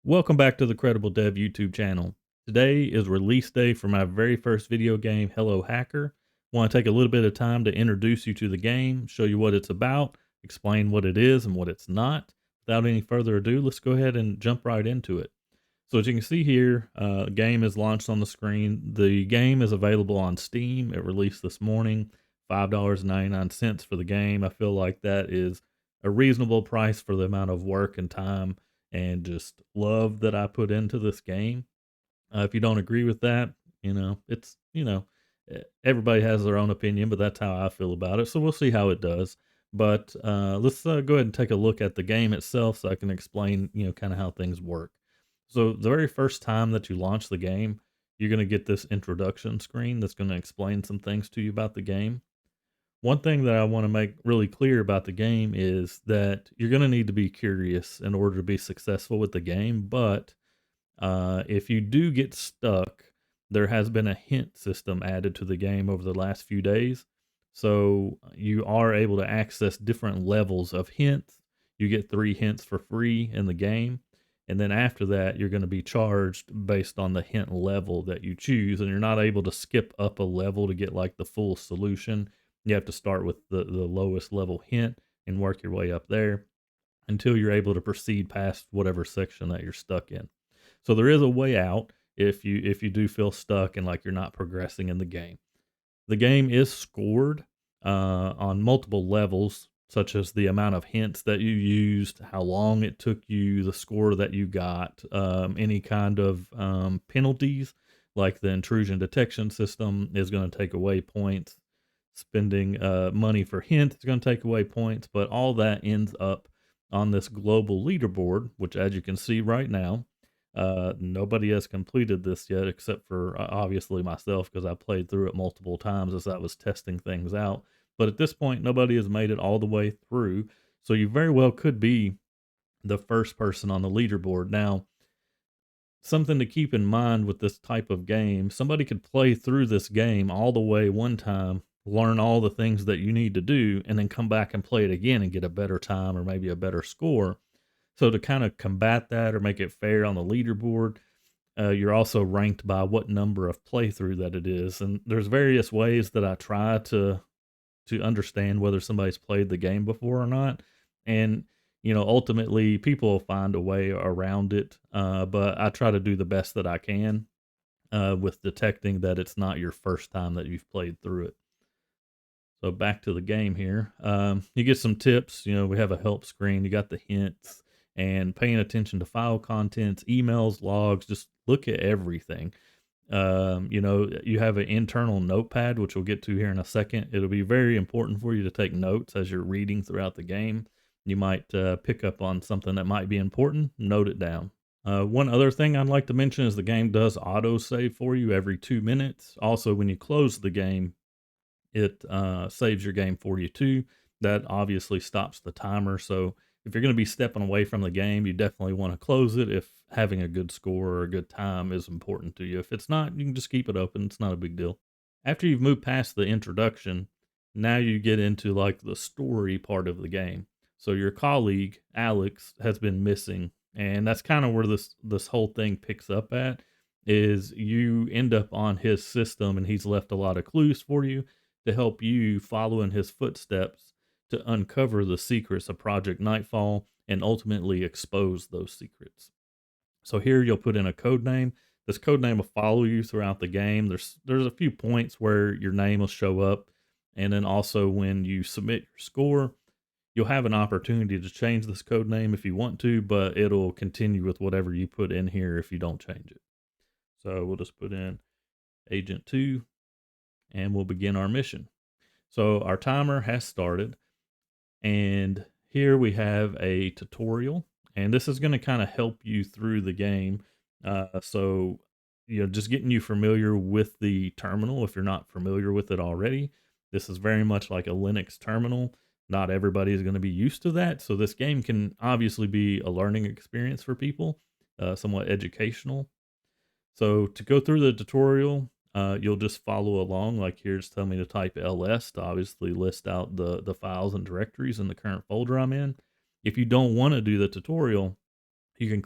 Welcome back to the Credible Dev YouTube channel. Today is release day for my very first video game, Hello Hacker. Want to take a little bit of time to introduce you to the game, show you what it's about, explain what it is and what it's not. Without any further ado, let's go ahead and jump right into it. So as you can see here, the game is launched on the screen. The game is available on Steam. It released this morning, $5.99 for the game. I feel like that is a reasonable price for the amount of work and time and just love that I put into this game. If you don't agree with that, everybody has their own opinion, but that's how I feel about it. So we'll see how it does. But let's go ahead and take a look at the game itself so I can explain, kind of how things work. So the very first time that you launch the game, you're going to get this introduction screen that's going to explain some things to you about the game. One thing that I want to make really clear about the game is that you're going to need to be curious in order to be successful with the game. But if you do get stuck, there has been a hint system added to the game over the last few days. So you are able to access different levels of hints. You get 3 hints for free in the game. And then after that, you're going to be charged based on the hint level that you choose. And you're not able to skip up a level to get like the full solution. You have to start with the lowest level hint and work your way up there until you're able to proceed past whatever section that you're stuck in. So there is a way out if you do feel stuck and like you're not progressing in the game. The game is scored on multiple levels, such as the amount of hints that you used, how long it took you, the score that you got, any kind of penalties, like the intrusion detection system is going to take away points. Spending money for hints is going to take away points, but all that ends up on this global leaderboard, which, as you can see right now, nobody has completed this yet, except for obviously myself, because I played through it multiple times as I was testing things out. But at this point, nobody has made it all the way through. So you very well could be the first person on the leaderboard. Now, something to keep in mind with this type of game, somebody could play through this game all the way one time, learn all the things that you need to do, and then come back and play it again and get a better time or maybe a better score. So to kind of combat that or make it fair on the leaderboard, you're also ranked by what number of playthrough that it is. And there's various ways that I try to understand whether somebody's played the game before or not. And ultimately, people will find a way around it. But I try to do the best that I can with detecting that it's not your first time that you've played through it. So back to the game here. You get some tips. We have a help screen. You got the hints and paying attention to file contents, emails, logs. Just look at everything. You have an internal notepad, which we'll get to here in a second. It'll be very important for you to take notes as you're reading throughout the game. You might pick up on something that might be important, note it down. One other thing I'd like to mention is the game does auto save for you every 2 minutes. Also, when you close the game, it saves your game for you too. That obviously stops the timer. So if you're going to be stepping away from the game, you definitely want to close it if having a good score or a good time is important to you. If it's not, you can just keep it open. It's not a big deal. After you've moved past the introduction, now you get into like the story part of the game. So your colleague, Alex, has been missing. And that's kind of where this whole thing picks up at, is you end up on his system and he's left a lot of clues for you to help you follow in his footsteps to uncover the secrets of Project Nightfall and ultimately expose those secrets. So here you'll put in a code name. This code name will follow you throughout the game. There's a few points where your name will show up, and then also when you submit your score, you'll have an opportunity to change this code name if you want to, but it'll continue with whatever you put in here if you don't change it. So we'll just put in Agent 2 and we'll begin our mission. So our timer has started, and here we have a tutorial, and this is going to kind of help you through the game. So, just getting you familiar with the terminal if you're not familiar with it already. This is very much like a Linux terminal. Not everybody is going to be used to that. So this game can obviously be a learning experience for people, somewhat educational. So to go through the tutorial, you'll just follow along. Like here, it's telling me to type ls to obviously list out the files and directories in the current folder I'm in. If you don't want to do the tutorial, you can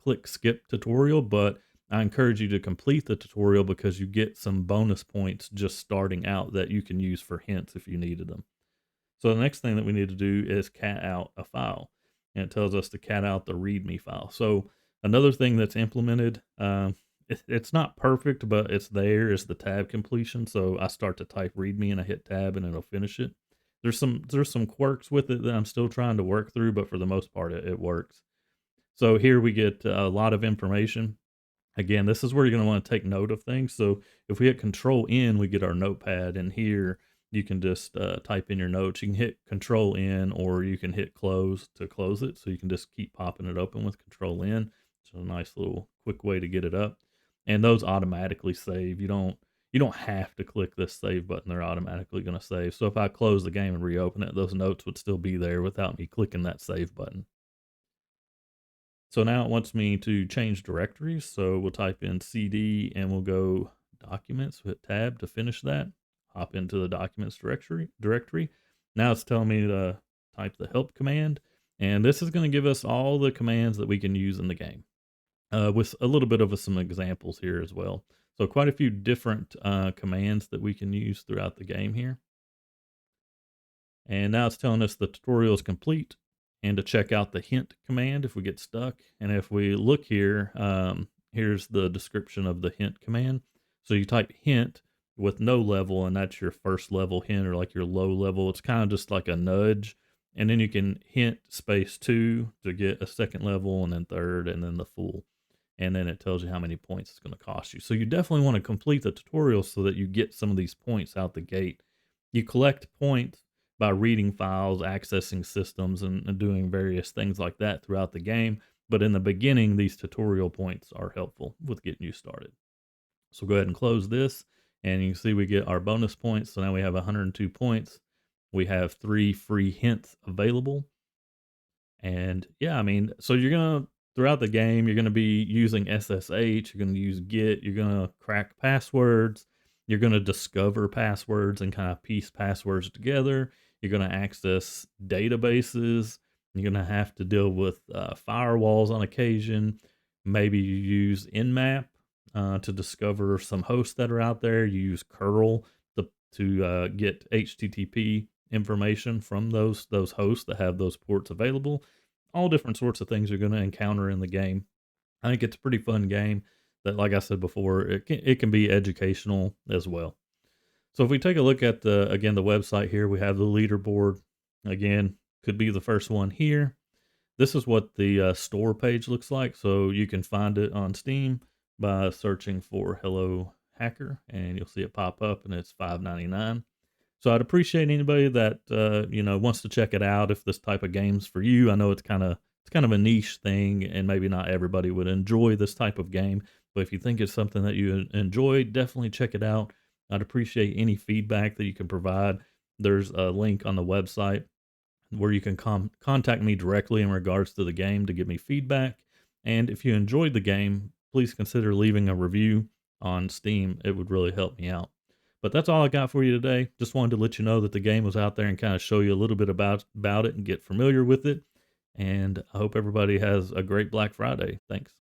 click skip tutorial, but I encourage you to complete the tutorial because you get some bonus points just starting out that you can use for hints if you needed them. So the next thing that we need to do is cat out a file, and it tells us to cat out the README file. So another thing that's implemented, it's not perfect, but it's there, is the tab completion. So I start to type README and I hit tab and it'll finish it. There's some quirks with it that I'm still trying to work through, but for the most part, it works. So here we get a lot of information. Again, this is where you're going to want to take note of things. So if we hit Control N, we get our notepad, and here you can just type in your notes. You can hit Control N, or you can hit close to close it. So you can just keep popping it open with Control N. It's a nice little quick way to get it up. And those automatically save. You don't have to click this save button. They're automatically going to save. So if I close the game and reopen it, those notes would still be there without me clicking that save button. So now it wants me to change directories. So we'll type in CD and we'll go documents, hit tab to finish that, hop into the documents directory. Now it's telling me to type the help command. And this is going to give us all the commands that we can use in the game, with a little bit of some examples here as well. So quite a few different commands that we can use throughout the game here. And now it's telling us the tutorial is complete, and to check out the hint command if we get stuck. And if we look here, here's the description of the hint command. So you type hint with no level, and that's your first level hint, or like your low level. It's kind of just like a nudge. And then you can hint space 2 to get a second level, and then third, and then the full. And then it tells you how many points it's going to cost you. So you definitely want to complete the tutorial so that you get some of these points out the gate. You collect points by reading files, accessing systems, and doing various things like that throughout the game. But in the beginning, these tutorial points are helpful with getting you started. So go ahead and close this, and you can see we get our bonus points. So now we have 102 points. We have 3 free hints available. And yeah, I mean, so you're going to, throughout the game, you're going to be using SSH, you're going to use Git, you're going to crack passwords, you're going to discover passwords and kind of piece passwords together. You're going to access databases. You're going to have to deal with firewalls on occasion. Maybe you use Nmap to discover some hosts that are out there. You use curl to get HTTP information from those hosts that have those ports available. All different sorts of things you're going to encounter in the game. I think it's a pretty fun game that, like I said before, it can be educational as well. So if we take a look at the website here, we have the leaderboard. Again, could be the first one here. This is what the store page looks like. So you can find it on Steam by searching for Hello Hacker, and you'll see it pop up, and it's $5.99. So I'd appreciate anybody that wants to check it out if this type of game's for you. I know it's kind of a niche thing, and maybe not everybody would enjoy this type of game. But if you think it's something that you enjoy, definitely check it out. I'd appreciate any feedback that you can provide. There's a link on the website where you can contact me directly in regards to the game to give me feedback. And if you enjoyed the game, please consider leaving a review on Steam. It would really help me out. But that's all I got for you today. Just wanted to let you know that the game was out there and kind of show you a little bit about it and get familiar with it. And I hope everybody has a great Black Friday. Thanks.